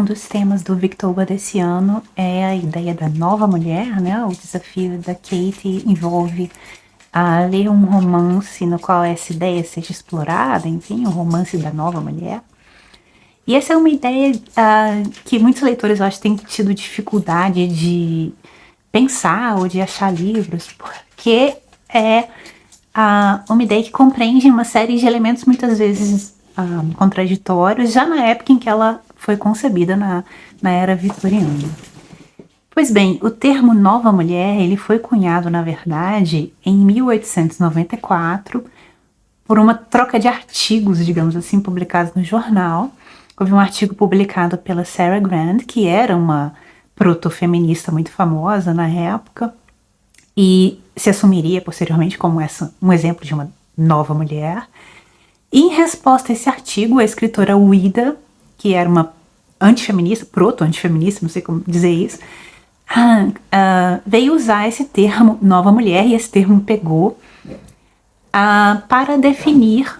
dos temas do Victoba desse ano é a ideia da nova mulher, né? O desafio da Kate envolve ler um romance no qual essa ideia seja explorada, enfim, o romance da nova mulher. E essa é uma ideia que muitos leitores, eu acho, têm tido dificuldade de pensar ou de achar livros, porque é uma ideia que compreende uma série de elementos muitas vezes contraditórios, já na época em que ela foi concebida na era vitoriana. Pois bem, o termo nova mulher, ele foi cunhado, na verdade, em 1894, por uma troca de artigos, digamos assim, publicados no jornal. Houve um artigo publicado pela Sarah Grant, que era uma protofeminista muito famosa na época, e se assumiria posteriormente como um exemplo de uma nova mulher. E em resposta a esse artigo, a escritora Ouida, que era uma antifeminista, proto-antifeminista, não sei como dizer isso, veio usar esse termo nova mulher, e esse termo pegou para definir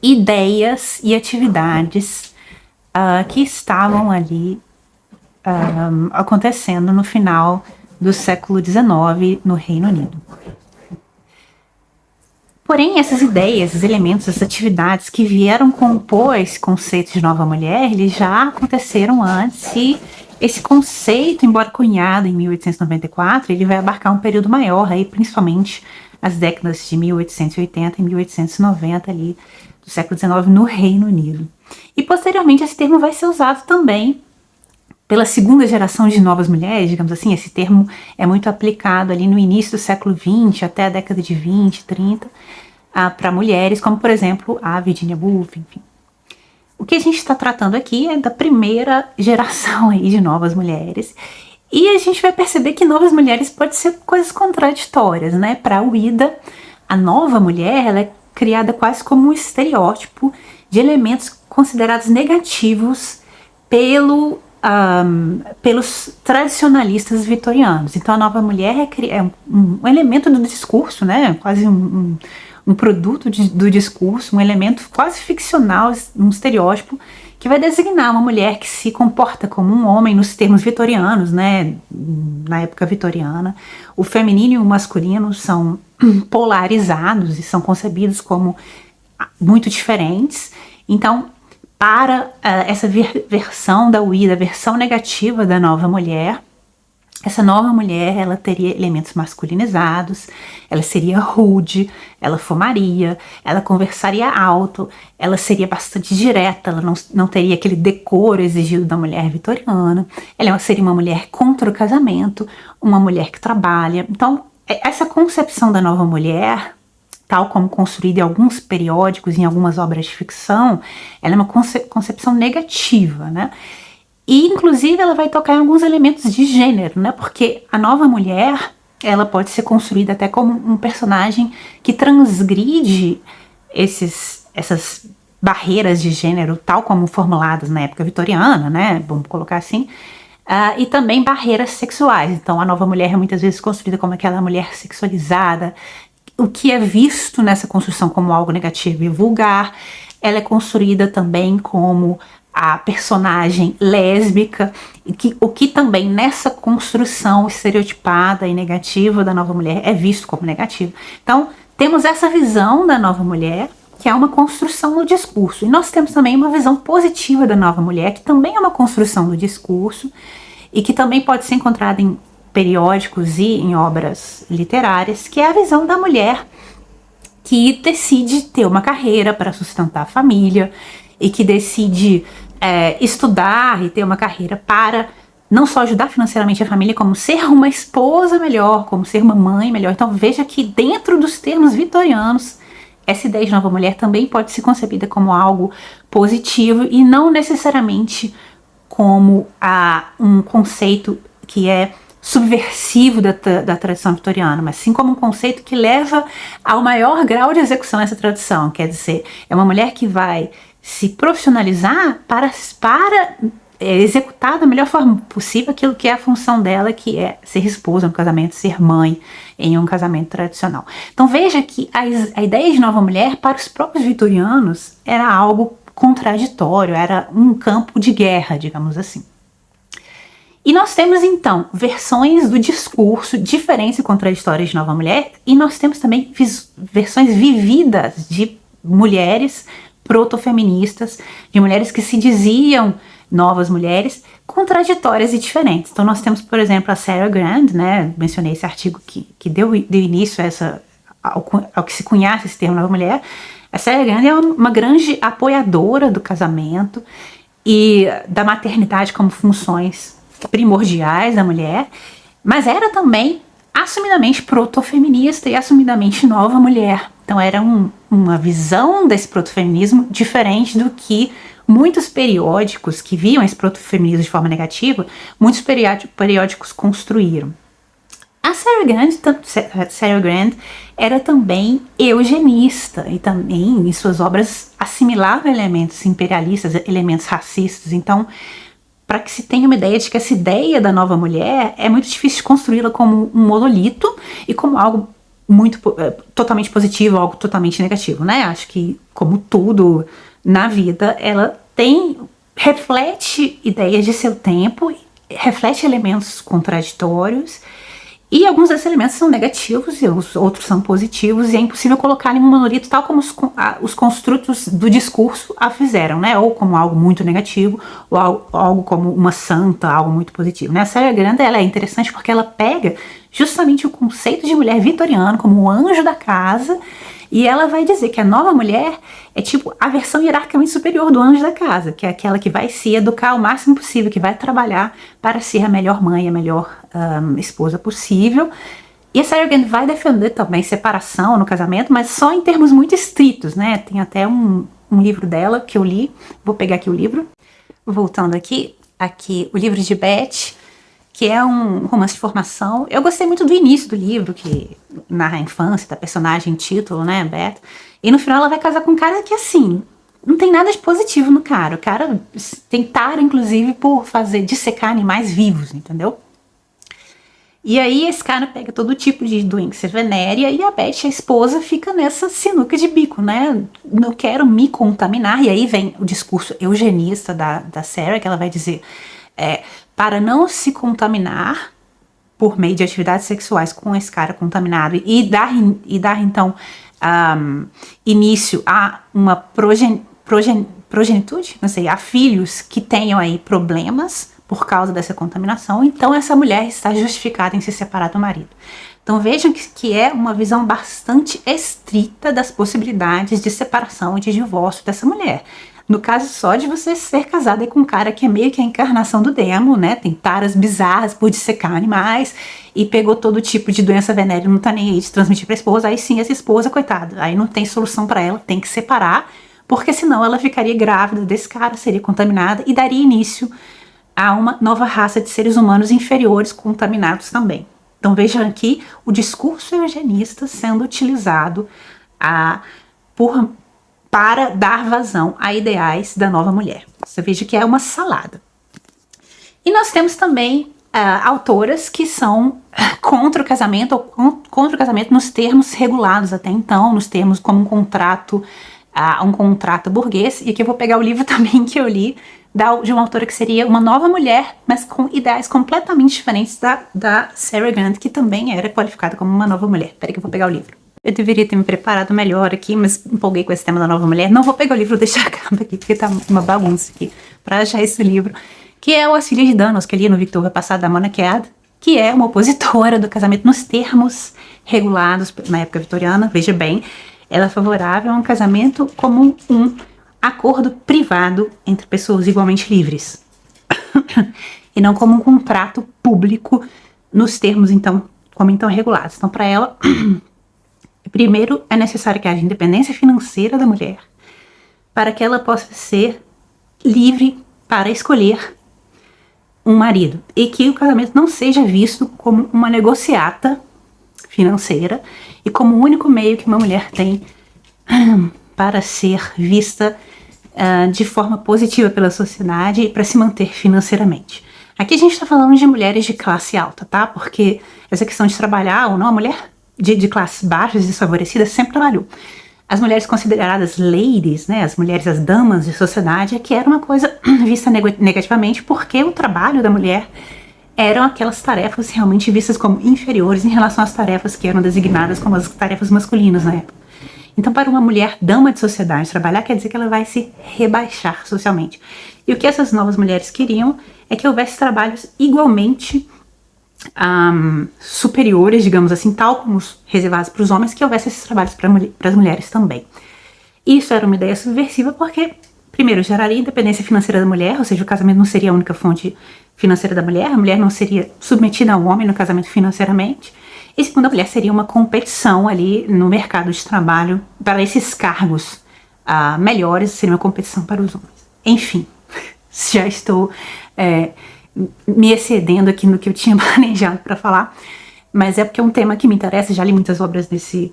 ideias e atividades que estavam ali acontecendo no final do século XIX no Reino Unido. Porém, essas ideias, esses elementos, essas atividades que vieram compor esse conceito de nova mulher, eles já aconteceram antes, e esse conceito, embora cunhado em 1894, ele vai abarcar um período maior, aí, principalmente as décadas de 1880 e 1890 ali, do século XIX no Reino Unido. E posteriormente esse termo vai ser usado também pela segunda geração de novas mulheres, digamos assim. Esse termo é muito aplicado ali no início do século XX até a década de 20, 30, para mulheres, como por exemplo a Virginia Woolf, enfim. O que a gente está tratando aqui é da primeira geração aí de novas mulheres, e a gente vai perceber que novas mulheres pode ser coisas contraditórias, né? Para Ouida, a nova mulher, ela é criada quase como um estereótipo de elementos considerados negativos pelos tradicionalistas vitorianos. Então a nova mulher é um elemento do discurso, né? Quase um produto do discurso, um elemento quase ficcional, um estereótipo que vai designar uma mulher que se comporta como um homem nos termos vitorianos, né? Na época vitoriana, o feminino e o masculino são polarizados e são concebidos como muito diferentes. Então, para essa versão da Ouida, a versão negativa da nova mulher, essa nova mulher, ela teria elementos masculinizados, ela seria rude, ela fumaria, ela conversaria alto, ela seria bastante direta, ela não teria aquele decoro exigido da mulher vitoriana, ela seria uma mulher contra o casamento, uma mulher que trabalha. Então, essa concepção da nova mulher, tal como construída em alguns periódicos, em algumas obras de ficção, ela é uma concepção negativa, né? E, inclusive, ela vai tocar em alguns elementos de gênero, né? Porque a nova mulher, ela pode ser construída até como um personagem que transgride essas barreiras de gênero, tal como formuladas na época vitoriana, né? Vamos colocar assim. E também barreiras sexuais. Então, a nova mulher é muitas vezes construída como aquela mulher sexualizada, o que é visto nessa construção como algo negativo e vulgar. Ela é construída também como a personagem lésbica, o que também nessa construção estereotipada e negativa da nova mulher é visto como negativo. Então, temos essa visão da nova mulher, que é uma construção no discurso. E nós temos também uma visão positiva da nova mulher, que também é uma construção do discurso, e que também pode ser encontrada em periódicos e em obras literárias, que é a visão da mulher que decide ter uma carreira para sustentar a família, e que decide estudar e ter uma carreira para não só ajudar financeiramente a família, como ser uma esposa melhor, como ser uma mãe melhor. Então veja que dentro dos termos vitorianos, essa ideia de nova mulher também pode ser concebida como algo positivo e não necessariamente como um conceito que é subversivo da tradição vitoriana, mas sim como um conceito que leva ao maior grau de execução dessa tradição. Quer dizer, é uma mulher que vai se profissionalizar para executar da melhor forma possível aquilo que é a função dela, que é ser esposa no casamento, ser mãe em um casamento tradicional. Então veja que a ideia de nova mulher para os próprios vitorianos era algo contraditório, era um campo de guerra, digamos assim. E nós temos, então, versões do discurso diferentes e contraditórias de Nova Mulher, e nós temos também versões vividas de mulheres protofeministas, de mulheres que se diziam novas mulheres, contraditórias e diferentes. Então nós temos, por exemplo, a Sarah Grant, né? Mencionei esse artigo que deu início a ao que se conhece esse termo nova mulher. A Sarah Grant é uma grande apoiadora do casamento e da maternidade como funções primordiais da mulher, mas era também assumidamente protofeminista e assumidamente nova mulher. Então era uma visão desse protofeminismo diferente do que muitos periódicos que viam esse protofeminismo de forma negativa, muitos periódicos construíram. A Sarah Grant era também eugenista e também em suas obras assimilava elementos imperialistas, elementos racistas. Então, para que se tenha uma ideia de que essa ideia da nova mulher é muito difícil de construí-la como um monolito e como algo muito totalmente positivo, algo totalmente negativo, né? Acho que, como tudo na vida, ela reflete ideias de seu tempo, reflete elementos contraditórios, e alguns desses elementos são negativos e os outros são positivos, e é impossível colocar em um monolito tal como os construtos do discurso a fizeram, né? Ou como algo muito negativo, ou algo como uma santa, algo muito positivo, né? A Sarah Grant, ela é interessante porque ela pega justamente o conceito de mulher vitoriana como o anjo da casa, e ela vai dizer que a nova mulher é tipo a versão hierarquicamente superior do anjo da casa, que é aquela que vai se educar o máximo possível, que vai trabalhar para ser a melhor mãe, a melhor esposa possível. E a Sarah Grant vai defender também separação no casamento, mas só em termos muito estritos, né? Tem até um livro dela que eu li, vou pegar aqui o livro, voltando aqui o livro de Beth, que é um romance de formação. Eu gostei muito do início do livro, que narra a infância da personagem título, né, Beth. E no final ela vai casar com um cara que, assim, não tem nada de positivo no cara. O cara tem tara, inclusive, por dissecar animais vivos, entendeu? E aí esse cara pega todo tipo de doença venérea e a Beth, a esposa, fica nessa sinuca de bico, né? Não quero me contaminar. E aí vem o discurso eugenista da Sarah, que ela vai dizer... para não se contaminar por meio de atividades sexuais com esse cara contaminado e dar então início a uma progenitude, não sei, a filhos que tenham aí problemas por causa dessa contaminação, então essa mulher está justificada em se separar do marido. Então vejam que é uma visão bastante estrita das possibilidades de separação e de divórcio dessa mulher. No caso só de você ser casada com um cara que é meio que a encarnação do demo, né? Tem taras bizarras por dissecar animais e pegou todo tipo de doença venérea, não tá nem aí de transmitir pra esposa. Aí sim, essa esposa, coitada, aí não tem solução pra ela, tem que separar, porque senão ela ficaria grávida desse cara, seria contaminada e daria início a uma nova raça de seres humanos inferiores contaminados também. Então vejam aqui o discurso eugenista sendo utilizado para dar vazão a ideais da nova mulher. Você veja que é uma salada. E nós temos também autoras que são contra o casamento, ou contra o casamento nos termos regulados até então, nos termos como um contrato burguês. E aqui eu vou pegar o livro também que eu li, de uma autora que seria uma nova mulher, mas com ideais completamente diferentes da Sarah Grant, que também era qualificada como uma nova mulher. Peraí que eu vou pegar o livro. Eu deveria ter me preparado melhor aqui, mas empolguei com esse tema da nova mulher. Não vou pegar o livro, deixar acabar aqui, porque tá uma bagunça aqui, para achar esse livro, que é o As Filhas de Danos, que eu li no Victor passado, da Mona Kead, que é uma opositora do casamento nos termos regulados na época vitoriana. Veja bem, ela é favorável a um casamento como um acordo privado entre pessoas igualmente livres, e não como um contrato público nos termos, como regulados. Então, para ela... Primeiro, é necessário que haja independência financeira da mulher para que ela possa ser livre para escolher um marido e que o casamento não seja visto como uma negociata financeira e como o único meio que uma mulher tem para ser vista de forma positiva pela sociedade e para se manter financeiramente. Aqui a gente está falando de mulheres de classe alta, tá? Porque essa questão de trabalhar ou não, a mulher de classes baixas e desfavorecidas sempre trabalhou. as mulheres consideradas ladies, né, as mulheres, as damas de sociedade, é que era uma coisa vista negativamente, porque o trabalho da mulher eram aquelas tarefas realmente vistas como inferiores em relação às tarefas que eram designadas como as tarefas masculinas na época. Então, para uma mulher dama de sociedade trabalhar, quer dizer que ela vai se rebaixar socialmente. E o que essas novas mulheres queriam é que houvesse trabalhos igualmente superiores, digamos assim, tal como os reservados para os homens, que houvesse esses trabalhos para as mulheres também. Isso era uma ideia subversiva porque, primeiro, geraria independência financeira da mulher, ou seja, o casamento não seria a única fonte financeira da mulher, a mulher não seria submetida ao homem no casamento financeiramente, e segundo, a mulher seria uma competição ali no mercado de trabalho para esses cargos melhores, seria uma competição para os homens. Enfim, já estou me excedendo aqui no que eu tinha planejado para falar, mas é porque é um tema que me interessa, já li muitas obras desse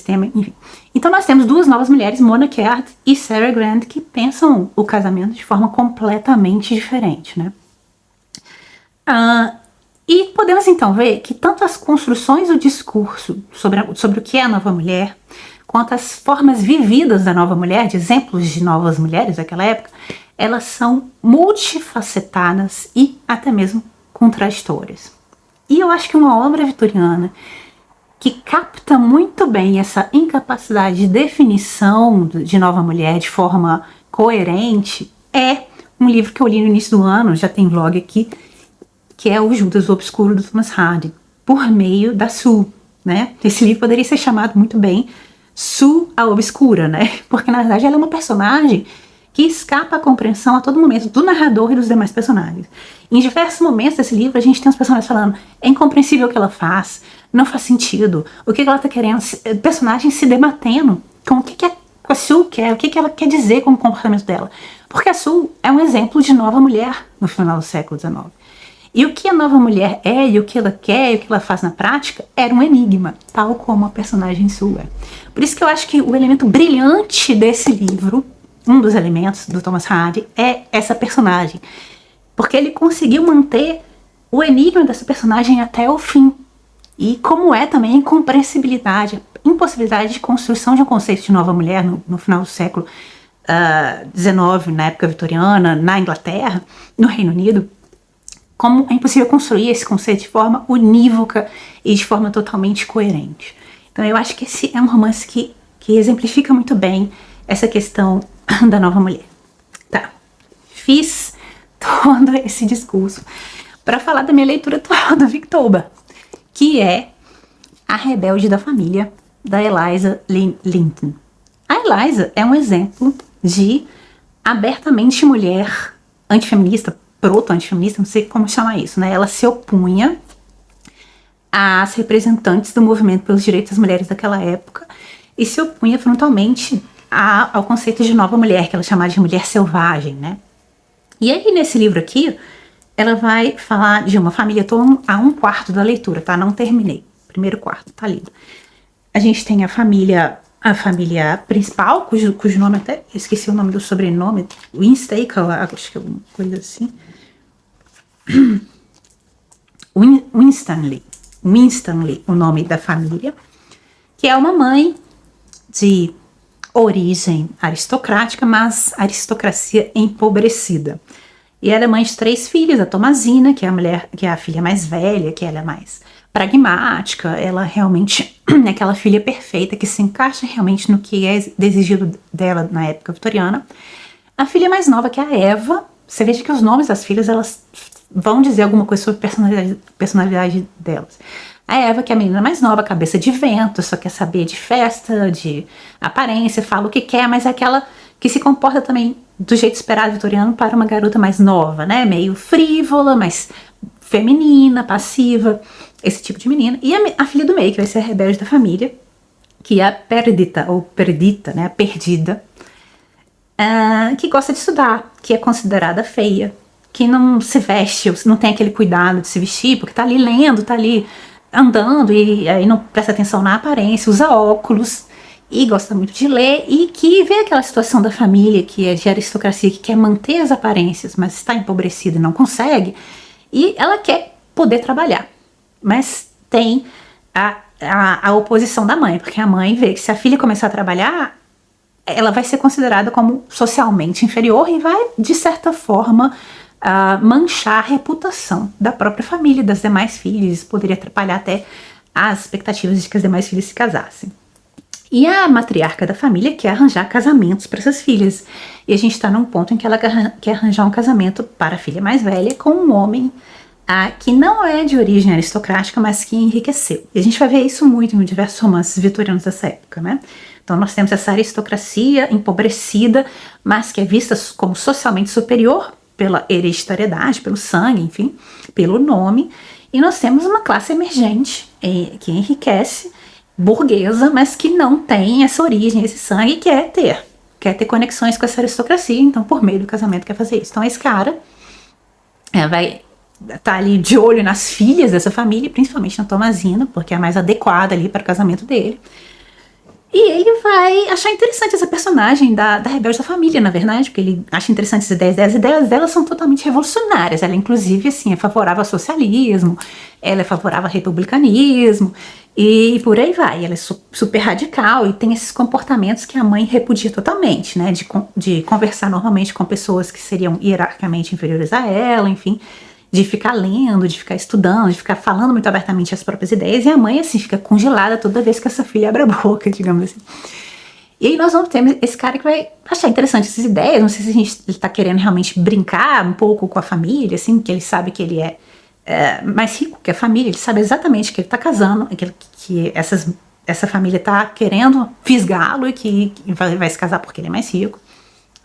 tema, enfim. Então nós temos duas novas mulheres, Mona Caird e Sarah Grant, que pensam o casamento de forma completamente diferente, né? E podemos então ver que tanto as construções do discurso sobre o que é a nova mulher, quanto as formas vividas da nova mulher, de exemplos de novas mulheres daquela época, elas são multifacetadas e até mesmo contraditórias. E eu acho que uma obra vitoriana que capta muito bem essa incapacidade de definição de nova mulher de forma coerente é um livro que eu li no início do ano, já tem vlog aqui, que é o Judas o Obscuro, do Thomas Hardy, por meio da Sue, né? Esse livro poderia ser chamado muito bem Sue a Obscura, né? Porque na verdade ela é uma personagem que escapa à compreensão a todo momento do narrador e dos demais personagens. Em diversos momentos desse livro a gente tem os personagens falando: é incompreensível o que ela faz, não faz sentido, o que ela tá querendo, personagens se debatendo com o que a Sue quer, o que ela quer dizer com o comportamento dela. Porque a Sue é um exemplo de nova mulher no final do século XIX. E o que a nova mulher é, e o que ela quer, e o que ela faz na prática, era um enigma, tal como a personagem Sue é. Por isso que eu acho que o elemento brilhante desse livro, um dos elementos do Thomas Hardy, é essa personagem. Porque ele conseguiu manter o enigma dessa personagem até o fim. E como é também a incompreensibilidade, a impossibilidade de construção de um conceito de nova mulher no final do século XIX, na época vitoriana, na Inglaterra, no Reino Unido, como é impossível construir esse conceito de forma unívoca e de forma totalmente coerente. Então eu acho que esse é um romance que exemplifica muito bem essa questão da nova mulher. Tá, fiz todo esse discurso para falar da minha leitura atual do Victoba, que é A Rebelde da Família, da Eliza Linton. A Eliza é um exemplo de abertamente mulher antifeminista, proto-antifeminista, não sei como chamar isso, né? Ela se opunha às representantes do movimento pelos direitos das mulheres daquela época e se opunha frontalmente ao conceito de nova mulher, que ela chamava de mulher selvagem, né? E aí, nesse livro aqui, ela vai falar de uma família, tô a um quarto da leitura, tá? Não terminei. Primeiro quarto, tá lido. A gente tem a família principal, cujo nome até, esqueci o nome do sobrenome, Winstaker, acho que é alguma coisa assim. Winstanley, o nome da família, que é uma mãe de origem aristocrática, mas aristocracia empobrecida. E ela é mãe de 3 filhos, a Tomazina, que é a filha mais velha, que ela é mais pragmática, ela realmente é aquela filha perfeita que se encaixa realmente no que é exigido dela na época vitoriana. A filha mais nova, que é a Eva, você veja que os nomes das filhas, elas vão dizer alguma coisa sobre a personalidade delas. A Eva, que é a menina mais nova, cabeça de vento, só quer saber de festa, de aparência, fala o que quer, mas é aquela que se comporta também do jeito esperado vitoriano para uma garota mais nova, né? Meio frívola, mais feminina, passiva, esse tipo de menina. E a filha do meio, que vai ser a rebelde da família, que é a Perdita, ou Perdita, né? A perdida, que gosta de estudar, que é considerada feia, que não se veste, não tem aquele cuidado de se vestir, porque tá ali lendo, tá ali andando e aí não presta atenção na aparência, usa óculos e gosta muito de ler, e que vê aquela situação da família que é de aristocracia, que quer manter as aparências, mas está empobrecida e não consegue, e ela quer poder trabalhar, mas tem a oposição da mãe, porque a mãe vê que se a filha começar a trabalhar, ela vai ser considerada como socialmente inferior e vai, de certa forma, manchar a reputação da própria família, das demais filhas, poderia atrapalhar até as expectativas de que as demais filhas se casassem. E a matriarca da família quer arranjar casamentos para essas filhas. E a gente está num ponto em que ela quer arranjar um casamento para a filha mais velha com um homem que não é de origem aristocrática, mas que enriqueceu. E a gente vai ver isso muito em diversos romances vitorianos dessa época, né? Então nós temos essa aristocracia empobrecida, mas que é vista como socialmente superior pela hereditariedade, pelo sangue, enfim, pelo nome. E nós temos uma classe emergente que enriquece, burguesa, mas que não tem essa origem, esse sangue, quer ter conexões com essa aristocracia, então por meio do casamento quer fazer isso. Então esse cara vai estar ali de olho nas filhas dessa família, principalmente na Tomazina, porque é a mais adequada ali para o casamento dele. E ele vai achar interessante essa personagem da rebelde da família, na verdade, porque ele acha interessante as ideias delas. As ideias dela são totalmente revolucionárias. Ela, inclusive, assim, é favorável ao socialismo, ela é favorável ao republicanismo, e por aí vai. Ela é super radical e tem esses comportamentos que a mãe repudia totalmente, né? De conversar normalmente com pessoas que seriam hierarquicamente inferiores a ela, enfim, de ficar lendo, de ficar estudando, de ficar falando muito abertamente as próprias ideias, e a mãe, assim, fica congelada toda vez que essa filha abre a boca, digamos assim. E aí nós vamos ter esse cara que vai achar interessante essas ideias, não sei se ele tá querendo realmente brincar um pouco com a família, assim, que ele sabe que ele é mais rico que a família, ele sabe exatamente que ele tá casando, que essa família tá querendo fisgá-lo e que vai se casar porque ele é mais rico.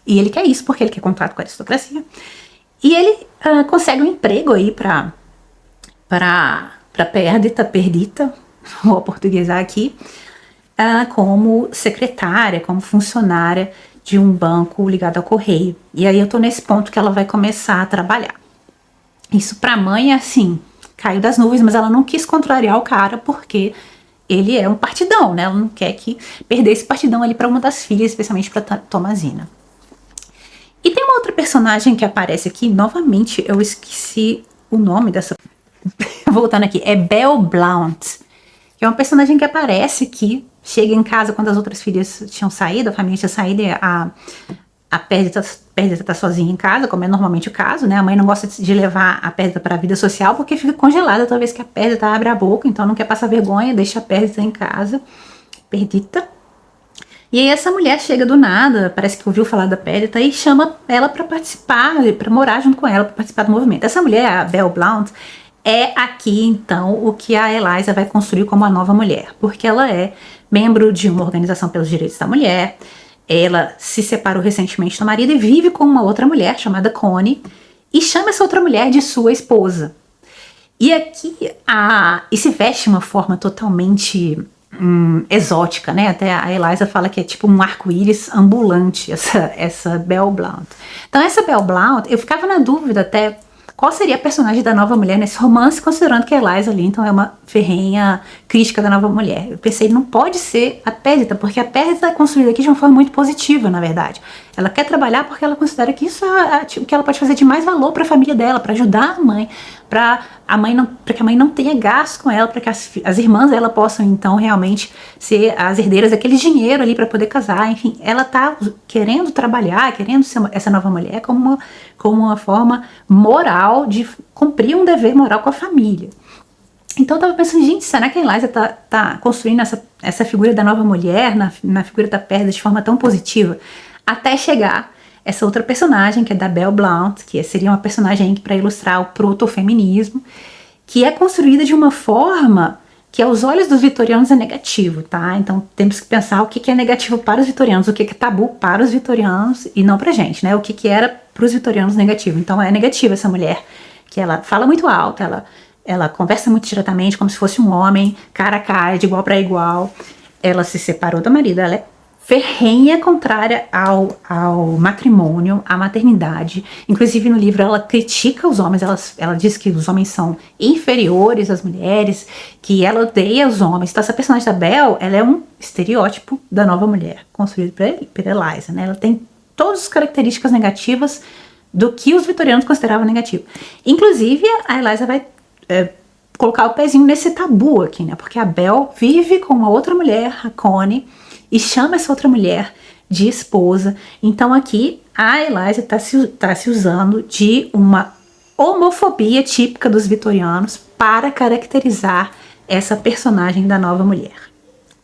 E ele quer isso porque ele quer contato com a aristocracia. E ele consegue um emprego aí para Perdita, vou portuguesar aqui, como secretária, como funcionária de um banco ligado ao correio. E aí eu tô nesse ponto que ela vai começar a trabalhar. Isso pra mãe é assim, caiu das nuvens, mas ela não quis contrariar o cara porque ele é um partidão, né? Ela não quer que perder esse partidão ali para uma das filhas, especialmente para Tomazina. E tem uma outra personagem que aparece aqui, novamente eu esqueci o nome dessa... Voltando aqui, é Belle Blount, que é uma personagem que aparece aqui, chega em casa quando as outras filhas tinham saído, a família tinha saído, e a Perdita tá sozinha em casa, como é normalmente o caso, né? A mãe não gosta de levar a Perdita para a vida social porque fica congelada toda vez que a Perdita abre a boca, então não quer passar vergonha, deixa a Perdita em casa. Perdita. E aí essa mulher chega do nada, parece que ouviu falar da Perdita e chama ela para participar, para morar junto com ela, para participar do movimento. Essa mulher, a Belle Blount, é aqui então o que a Eliza vai construir como a nova mulher, porque ela é membro de uma organização pelos direitos da mulher, ela se separou recentemente do marido e vive com uma outra mulher chamada Connie e chama essa outra mulher de sua esposa. E aqui e se veste de uma forma totalmente exótica, né? Até a Eliza fala que é tipo um arco-íris ambulante, essa Belle Blount. Então essa Belle Blount, eu ficava na dúvida até qual seria a personagem da nova mulher nesse romance, considerando que a Eliza ali então é uma ferrenha crítica da nova mulher. Eu pensei, não pode ser a Perdita, porque a Perdita é construída aqui de uma forma muito positiva, na verdade. Ela quer trabalhar porque ela considera que isso é o que ela pode fazer de mais valor para a família dela, para ajudar a mãe, para que a mãe não tenha gasto com ela, para que as irmãs dela possam então realmente ser as herdeiras daquele dinheiro ali para poder casar. Enfim, ela tá querendo trabalhar, querendo ser essa nova mulher como uma forma moral de cumprir um dever moral com a família. Então eu tava pensando, gente, será que a Eliza tá construindo essa figura da nova mulher, na figura da Perdita de forma tão positiva, até chegar essa outra personagem, que é da Belle Blount, que seria uma personagem para ilustrar o protofeminismo, que é construída de uma forma que aos olhos dos vitorianos é negativo, tá? Então temos que pensar o que é negativo para os vitorianos, o que é tabu para os vitorianos e não pra gente, né? O que era para os vitorianos negativo. Então é negativa essa mulher, que ela fala muito alto, ela conversa muito diretamente, como se fosse um homem, cara a cara, de igual para igual. Ela se separou do marido, ela é ferrenha contrária ao matrimônio, à maternidade. Inclusive no livro ela critica os homens, ela diz que os homens são inferiores às mulheres, que ela odeia os homens. Então essa personagem da Belle, ela é um estereótipo da nova mulher, construído pela Eliza, né? Ela tem todas as características negativas do que os vitorianos consideravam negativo. Inclusive a Eliza vai colocar o pezinho nesse tabu aqui, né? Porque a Belle vive com uma outra mulher, a Connie, e chama essa outra mulher de esposa. Então aqui a Eliza tá se usando de uma homofobia típica dos vitorianos para caracterizar essa personagem da nova mulher.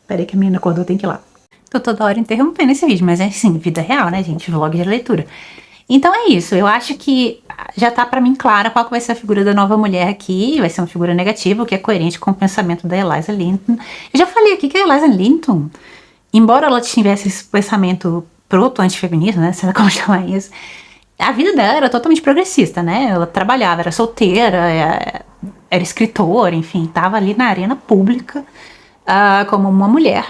Peraí que a menina acordou, tem que ir lá. Tô toda hora interrompendo esse vídeo, mas é assim, vida real, né, gente? Vlog de leitura. Então é isso, eu acho que já tá pra mim clara qual que vai ser a figura da nova mulher aqui. Vai ser uma figura negativa, o que é coerente com o pensamento da Eliza Linton. Eu já falei aqui que a Eliza Linton, embora ela tivesse esse pensamento proto-antifeminista, né, sei lá como chamar isso, a vida dela era totalmente progressista, né? Ela trabalhava, era solteira, era escritora, enfim, tava ali na arena pública como uma mulher,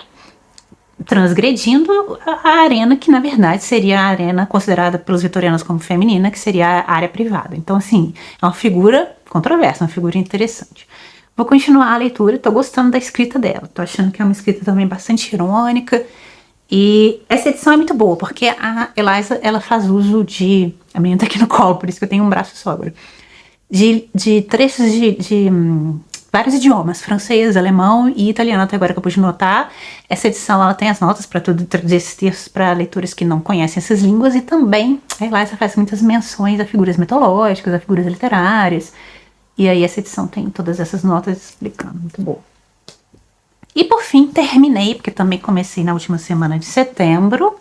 transgredindo a arena que, na verdade, seria a arena considerada pelos vitorianos como feminina, que seria a área privada. Então, assim, é uma figura controversa, uma figura interessante. Vou continuar a leitura, tô gostando da escrita dela, tô achando que é uma escrita também bastante irônica, e essa edição é muito boa, porque a Eliza, ela faz uso de... A menina tá aqui no colo, por isso que eu tenho um braço só agora. De trechos de vários idiomas, francês, alemão e italiano, até agora que eu pude notar. Essa edição, ela tem as notas para traduzir esses textos para leitores que não conhecem essas línguas, e também a Eliza faz muitas menções a figuras mitológicas, a figuras literárias, e aí essa edição tem todas essas notas explicando, muito boa. E por fim, terminei, porque também comecei na última semana de setembro,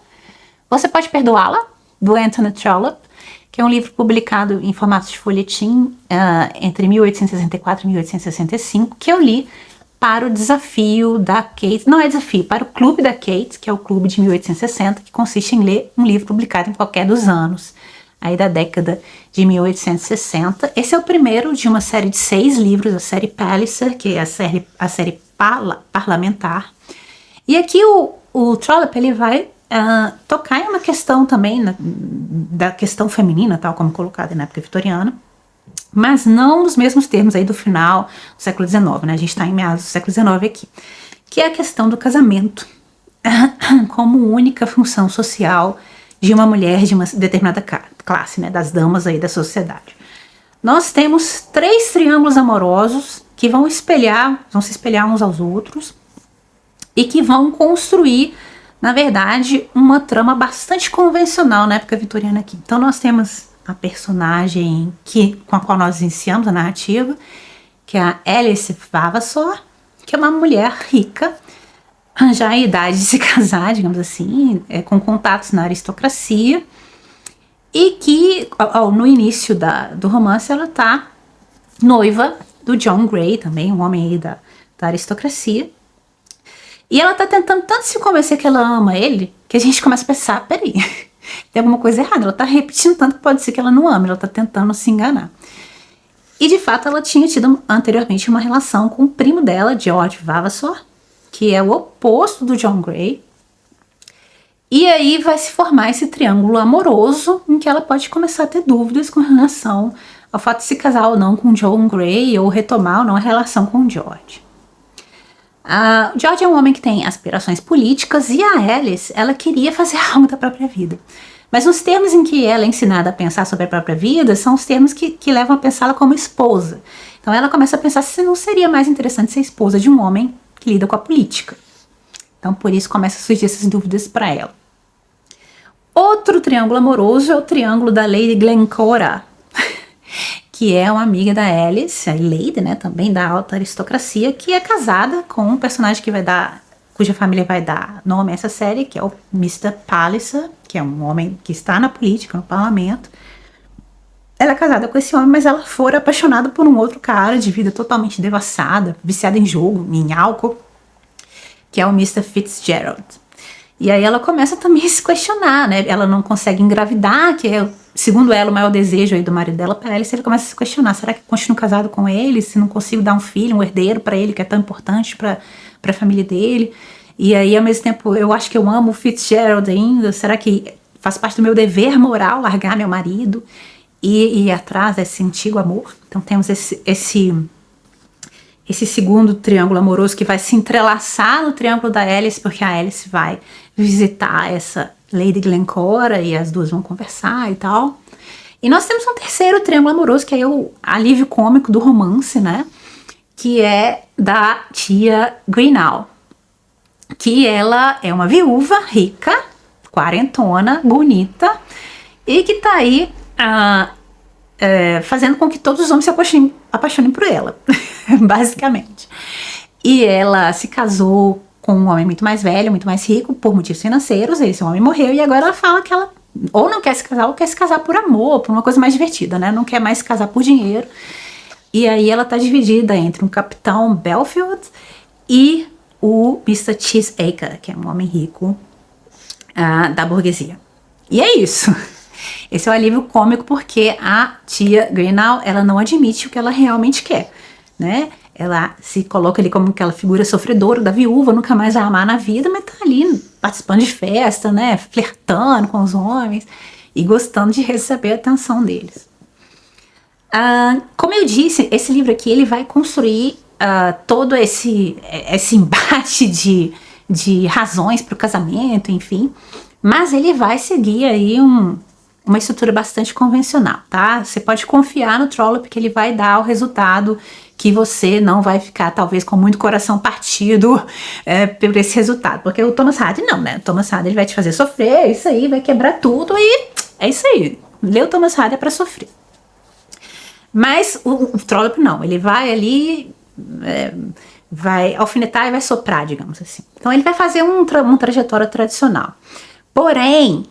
Você Pode Perdoá-la, do Anthony Trollope, que é um livro publicado em formato de folhetim entre 1864 e 1865, que eu li para o desafio da Kate, não é desafio, para o clube da Kate, que é o clube de 1860, que consiste em ler um livro publicado em qualquer dos anos, aí da década de 1860. Esse é o primeiro de uma série de 6 livros, a série Palliser, que é a série parlamentar. E aqui o Trollope, ele vai tocar em uma questão também, da questão feminina, tal como colocada na época vitoriana, mas não nos mesmos termos aí do final do século XIX, né? A gente está em meados do século XIX aqui, que é a questão do casamento como única função social de uma mulher de uma determinada classe, né? Das damas aí da sociedade. Nós temos 3 triângulos amorosos que vão se espelhar uns aos outros e que vão construir, na verdade, uma trama bastante convencional na época vitoriana aqui. Então nós temos a personagem com a qual nós iniciamos a narrativa, que é a Alice Vavasor, que é uma mulher rica, já em idade de se casar, digamos assim, com contatos na aristocracia, e que no início do romance ela tá noiva do John Grey, também um homem aí da aristocracia, e ela tá tentando tanto se convencer que ela ama ele, que a gente começa a pensar, peraí, tem alguma coisa errada, ela tá repetindo tanto que pode ser que ela não ama, ela tá tentando se enganar. E de fato ela tinha tido anteriormente uma relação com o primo dela, George Vavasor, que é o oposto do John Grey. E aí vai se formar esse triângulo amoroso em que ela pode começar a ter dúvidas com relação ao fato de se casar ou não com John Grey, ou retomar ou não a relação com George. George é um homem que tem aspirações políticas, e a Alice, ela queria fazer algo da própria vida. Mas os termos em que ela é ensinada a pensar sobre a própria vida são os termos que levam a pensá-la como esposa. Então ela começa a pensar se não seria mais interessante ser esposa de um homem que lida com a política. Então por isso começa a surgir essas dúvidas para ela. Outro triângulo amoroso é o triângulo da Lady Glencora, que é uma amiga da Alice, a Lady, né, também da alta aristocracia, que é casada com um personagem cuja família vai dar nome a essa série, que é o Mr. Palliser, que é um homem que está na política, no parlamento. Ela é casada com esse homem, mas ela fora apaixonada por um outro cara de vida totalmente devassada, viciada em jogo, em álcool, que é o Mr. Fitzgerald. E aí ela começa também a se questionar, né? Ela não consegue engravidar, que é, segundo ela, o maior desejo aí do marido dela para ela. E ele começa a se questionar, será que eu continuo casado com ele? Se não consigo dar um filho, um herdeiro para ele, que é tão importante para a família dele. E aí, ao mesmo tempo, eu acho que eu amo o Fitzgerald ainda. Será que faz parte do meu dever moral largar meu marido e ir atrás desse antigo amor? Então temos esse segundo triângulo amoroso que vai se entrelaçar no triângulo da Alice, porque a Alice vai visitar essa Lady Glencora e as duas vão conversar e tal. E nós temos um terceiro triângulo amoroso, que é o alívio cômico do romance, né? que é da tia Greenall, que ela é uma viúva rica, quarentona, bonita, e que tá aí fazendo com que todos os homens se apaixonem por ela, basicamente. E ela se casou com um homem muito mais velho, muito mais rico, por motivos financeiros. Esse homem morreu e agora ela fala que ela ou não quer se casar, ou quer se casar por amor, por uma coisa mais divertida, né? Não quer mais se casar por dinheiro. E aí ela tá dividida entre um capitão Belfield e o Mr. Cheesacre, que é um homem rico da burguesia. E é isso. Esse é o alívio cômico porque a tia Greenall, ela não admite o que ela realmente quer, né? Ela se coloca ali como aquela figura sofredora da viúva, nunca mais vai amar na vida, mas tá ali participando de festa, né? Flertando com os homens e gostando de receber a atenção deles. Como eu disse, esse livro aqui ele vai construir todo esse embate de razões para o casamento, enfim, mas ele vai seguir aí uma estrutura bastante convencional, tá? Você pode confiar no Trollope que ele vai dar o resultado que você não vai ficar, talvez, com muito coração partido por esse resultado. Porque o Thomas Hardy não, né? O Thomas Hardy ele vai te fazer sofrer, isso aí, vai quebrar tudo e é isso aí. Ler o Thomas Hardy é pra sofrer. Mas o Trollope não, ele vai ali, vai alfinetar e vai soprar, digamos assim. Então ele vai fazer uma trajetória tradicional. Porém,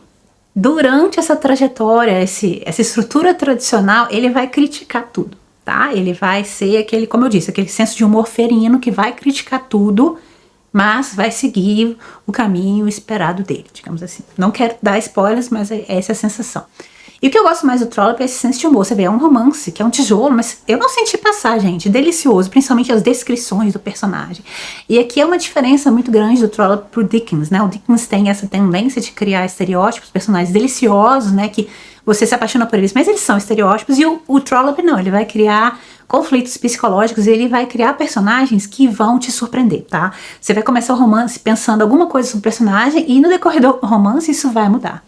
durante essa trajetória, essa estrutura tradicional, ele vai criticar tudo, tá? Ele vai ser aquele, como eu disse, aquele senso de humor ferino que vai criticar tudo, mas vai seguir o caminho esperado dele, digamos assim. Não quero dar spoilers, mas é essa a sensação. E o que eu gosto mais do Trollope é esse senso de humor. Você vê, é um romance, que é um tijolo, mas eu não senti passar, gente. Delicioso, principalmente as descrições do personagem. E aqui é uma diferença muito grande do Trollope pro Dickens, né? O Dickens tem essa tendência de criar estereótipos, personagens deliciosos, né? Que você se apaixona por eles, mas eles são estereótipos. E o Trollope não, ele vai criar conflitos psicológicos e ele vai criar personagens que vão te surpreender, tá? Você vai começar o romance pensando alguma coisa sobre o personagem e no decorrer do romance isso vai mudar.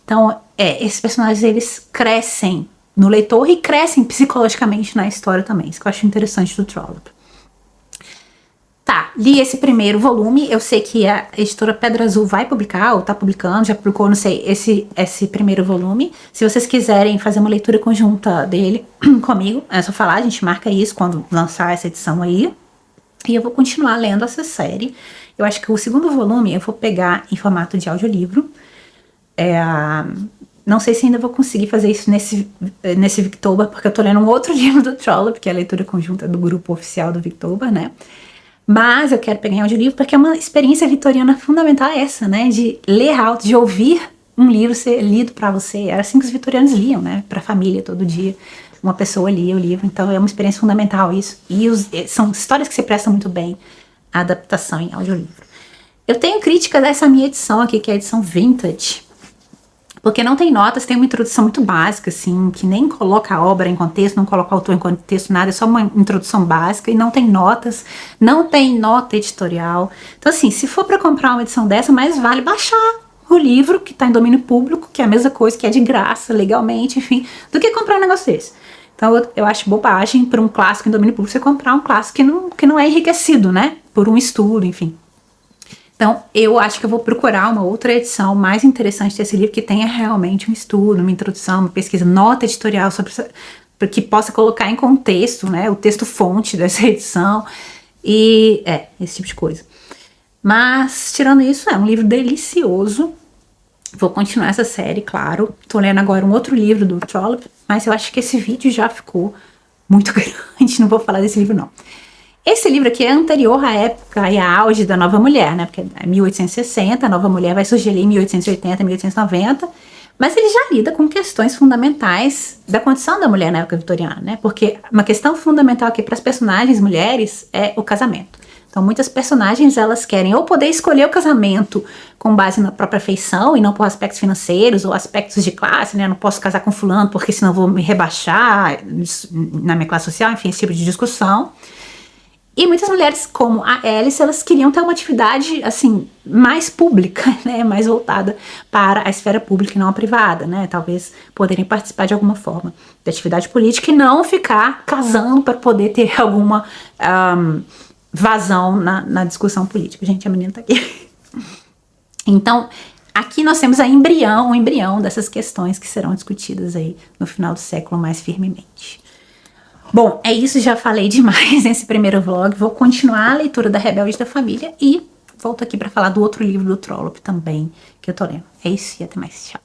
Então, esses personagens, eles crescem no leitor e crescem psicologicamente na história também. Isso que eu acho interessante do Trollope. Tá, li esse primeiro volume. Eu sei que a editora Pedra Azul vai publicar, ou tá publicando, já publicou, não sei, esse primeiro volume. Se vocês quiserem fazer uma leitura conjunta dele comigo, é só falar, a gente marca isso quando lançar essa edição aí. E eu vou continuar lendo essa série. Eu acho que o segundo volume eu vou pegar em formato de audiolivro. Não sei se ainda vou conseguir fazer isso nesse Victober, porque eu tô lendo um outro livro do Trollope, que é a leitura conjunta do grupo oficial do Victober, né? Mas eu quero pegar em audiolivro porque é uma experiência vitoriana fundamental essa, né? De ler alto, de ouvir um livro ser lido pra você. Era assim que os vitorianos liam, né? Pra família, todo dia. Uma pessoa lia o livro, então é uma experiência fundamental isso. E são histórias que se prestam muito bem à adaptação em audiolivro. Eu tenho crítica dessa minha edição aqui, que é a edição Vintage, porque não tem notas, tem uma introdução muito básica, assim, que nem coloca a obra em contexto, não coloca o autor em contexto, nada, é só uma introdução básica e não tem notas, não tem nota editorial. Então, assim, se for para comprar uma edição dessa, mais vale baixar o livro, que tá em domínio público, que é a mesma coisa, que é de graça, legalmente, enfim, do que comprar um negócio desse. Então, eu acho bobagem para um clássico em domínio público você comprar um clássico que não é enriquecido, né, por um estudo, enfim. Então, eu acho que eu vou procurar uma outra edição mais interessante desse livro, que tenha realmente um estudo, uma introdução, uma pesquisa, nota editorial, para que possa colocar em contexto, né, o texto-fonte dessa edição, e esse tipo de coisa. Mas, tirando isso, é um livro delicioso. Vou continuar essa série, claro. Tô lendo agora um outro livro do Trollope, mas eu acho que esse vídeo já ficou muito grande, não vou falar desse livro, não. Esse livro aqui é anterior à época e à auge da Nova Mulher, né? Porque é 1860, a Nova Mulher vai surgir ali em 1880, 1890, mas ele já lida com questões fundamentais da condição da mulher na época vitoriana, né? Porque uma questão fundamental aqui para as personagens mulheres é o casamento. Então, muitas personagens, elas querem ou poder escolher o casamento com base na própria afeição e não por aspectos financeiros ou aspectos de classe, né? Eu não posso casar com fulano porque senão vou me rebaixar na minha classe social, enfim, esse tipo de discussão. E muitas mulheres, como a Alice, elas queriam ter uma atividade, assim, mais pública, né, mais voltada para a esfera pública e não a privada, né, talvez poderem participar de alguma forma da atividade política e não ficar casando para poder ter alguma vazão na discussão política. Gente, a menina tá aqui. Então, aqui nós temos o embrião dessas questões que serão discutidas aí no final do século mais firmemente. Bom, é isso, já falei demais nesse primeiro vlog, vou continuar a leitura da Rebelde da Família e volto aqui para falar do outro livro do Trollope também, que eu tô lendo. É isso e até mais, tchau.